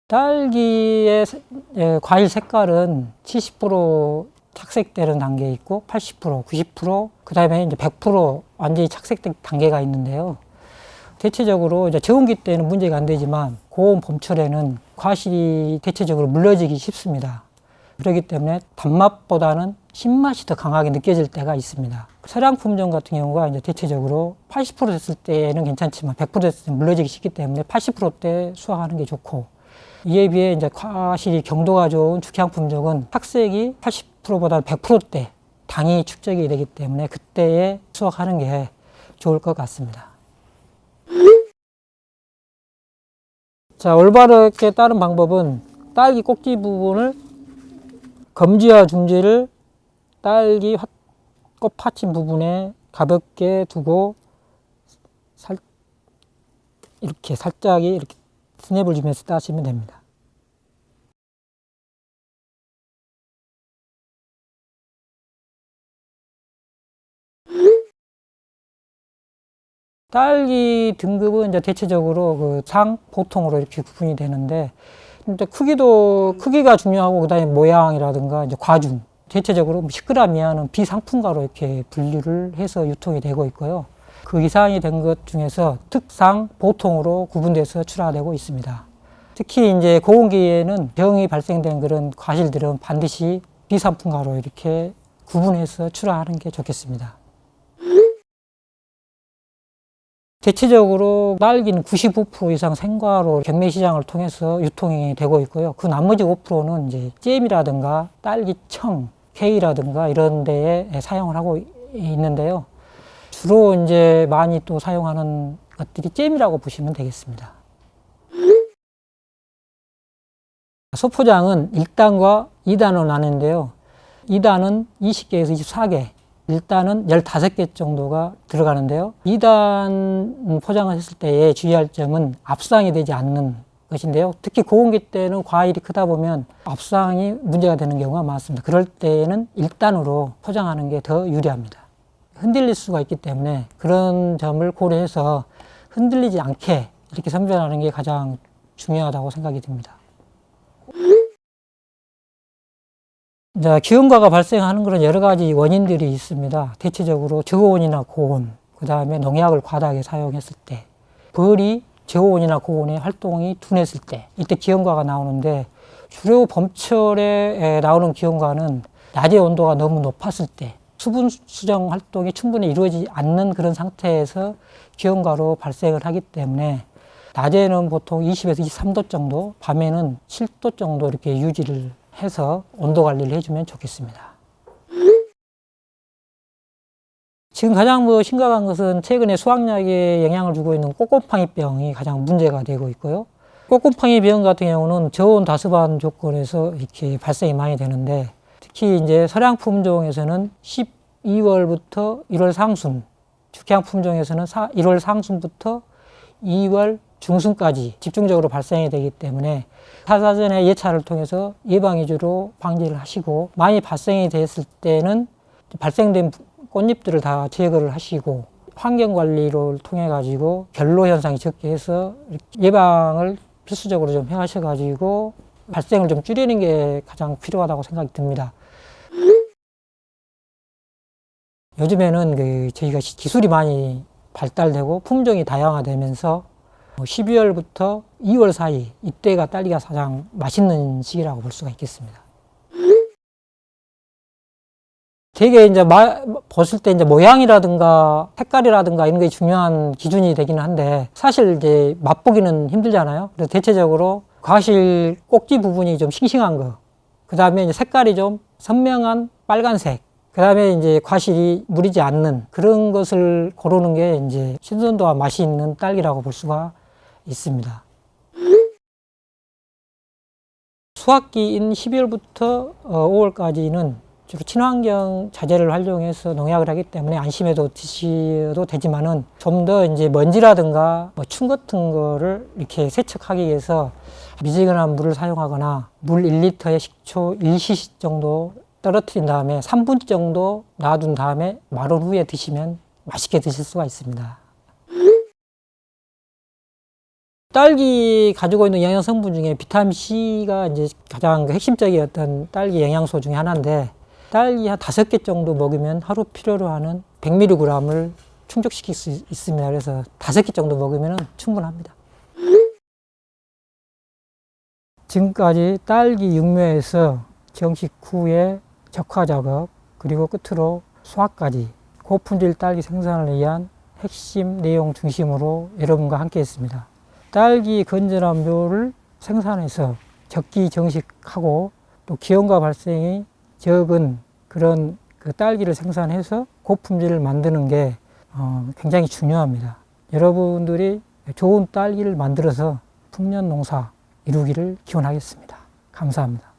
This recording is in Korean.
딸기의 과일 색깔은 70% 착색되는 단계에 있고 80%, 90%, 그 다음에 이제 100% 완전히 착색된 단계가 있는데요. 대체적으로 이제 저온기 때는 문제가 안 되지만 고온 봄철에는 과실이 대체적으로 물러지기 쉽습니다. 그렇기 때문에 단맛보다는 신맛이 더 강하게 느껴질 때가 있습니다. 서량 품종 같은 경우가 이제 대체적으로 80% 됐을 때는 괜찮지만 100% 됐을 때 물러지기 쉽기 때문에 80%대 수확하는 게 좋고, 이에 비해 이제 과실이 경도가 좋은 죽향 품종은 착색이 80%보다 100%대 당이 축적이 되기 때문에 그때에 수확하는 게 좋을 것 같습니다. 자, 올바르게 따른 방법은 딸기 꼭지 부분을 검지와 중지를 딸기 꽃받침 부분에 가볍게 두고 이렇게 살짝이 이렇게 스냅을 주면서 따시면 됩니다. 딸기 등급은 이제 대체적으로 그 상, 보통으로 이렇게 구분이 되는데, 근데 크기가 중요하고, 그 다음에 모양이라든가 이제 과중, 대체적으로 10g 이하는 비상품가로 이렇게 분류를 해서 유통이 되고 있고요. 그 이상이 된 것 중에서 특상, 보통으로 구분돼서 출하되고 있습니다. 특히 이제 고온기에는 병이 발생된 그런 과실들은 반드시 비상품가로 이렇게 구분해서 출하하는 게 좋겠습니다. 대체적으로 딸기는 95% 이상 생과로 경매시장을 통해서 유통이 되고 있고요. 그 나머지 5%는 이제 잼이라든가 딸기청, 케이라든가 이런 데에 사용을 하고 있는데요. 주로 이제 많이 또 사용하는 것들이 잼이라고 보시면 되겠습니다. 소포장은 1단과 2단으로 나뉘는데요. 2단은 20개에서 24개, 1단은 15개 정도가 들어가는데요. 2단 포장을 했을 때에 주의할 점은 압상이 되지 않는 것인데요. 특히 고온기 때는 과일이 크다 보면 압상이 문제가 되는 경우가 많습니다. 그럴 때에는 1단으로 포장하는 게 더 유리합니다. 흔들릴 수가 있기 때문에 그런 점을 고려해서 흔들리지 않게 이렇게 선별하는 게 가장 중요하다고 생각이 듭니다. 기온과가 발생하는 그런 여러 가지 원인들이 있습니다. 대체적으로 저온이나 고온, 그 다음에 농약을 과다하게 사용했을 때, 벌이 저온이나 고온의 활동이 둔했을 때, 이때 기온과가 나오는데, 주로 봄철에 나오는 기온과는 낮의 온도가 너무 높았을 때, 수분 수정 활동이 충분히 이루어지지 않는 그런 상태에서 기온과로 발생을 하기 때문에, 낮에는 보통 20에서 23도 정도, 밤에는 7도 정도 이렇게 유지를 해서 온도 관리를 해주면 좋겠습니다. 지금 가장 심각한 것은 최근에 수확량에 영향을 주고 있는 꽃곰팡이병이 가장 문제가 되고 있고요. 꽃곰팡이병 같은 경우는 저온 다습한 조건에서 이렇게 발생이 많이 되는데, 특히 이제 서량 품종에서는 12월부터 1월 상순, 죽향 품종에서는 1월 상순부터 2월 중순까지 집중적으로 발생이 되기 때문에 사전에 예찰을 통해서 예방 위주로 방지를 하시고, 많이 발생이 됐을 때는 발생된 꽃잎들을 다 제거를 하시고 환경 관리를 통해 가지고 결로 현상이 적게 해서 예방을 필수적으로 좀 해하셔 가지고 발생을 좀 줄이는 게 가장 필요하다고 생각이 듭니다. 요즘에는 저희가 기술이 많이 발달되고 품종이 다양화되면서 12월부터 2월 사이, 이때가 딸기가 가장 맛있는 시기라고 볼 수가 있겠습니다. 되게 이제 봤을 때 이제 모양이라든가 색깔이라든가 이런 게 중요한 기준이 되기는 한데, 사실 이제 맛보기는 힘들잖아요. 그래서 대체적으로 과실 꼭지 부분이 좀 싱싱한 거, 그 다음에 이제 색깔이 좀 선명한 빨간색, 그 다음에 이제 과실이 무리지 않는 그런 것을 고르는 게 이제 신선도와 맛이 있는 딸기라고 볼 수가 있습니다. 수확기인 12월부터 5월까지는 주로 친환경 자재를 활용해서 농약을 하기 때문에 안심해도 드셔도 되지만은, 좀 더 이제 먼지라든가 충 같은 거를 이렇게 세척하기 위해서 미지근한 물을 사용하거나 물 1리터에 식초 1cc 정도 떨어뜨린 다음에 3분 정도 놔둔 다음에 마른 후에 드시면 맛있게 드실 수가 있습니다. 딸기 가지고 있는 영양 성분 중에 비타민 C가 이제 가장 핵심적이었던 딸기 영양소 중에 하나인데, 딸기 한 5개 정도 먹으면 하루 필요로 하는 100mg을 충족시킬 수 있습니다. 그래서 5개 정도 먹으면 충분합니다. 지금까지 딸기 육묘에서 정식 후에 적화 작업, 그리고 끝으로 수확까지 고품질 딸기 생산을 위한 핵심 내용 중심으로 여러분과 함께 했습니다. 딸기 건전함료를 생산해서 적기 정식하고 또 기온과 발생이 적은 그런 그 딸기를 생산해서 고품질을 만드는 게 굉장히 중요합니다. 여러분들이 좋은 딸기를 만들어서 풍년 농사 이루기를 기원하겠습니다. 감사합니다.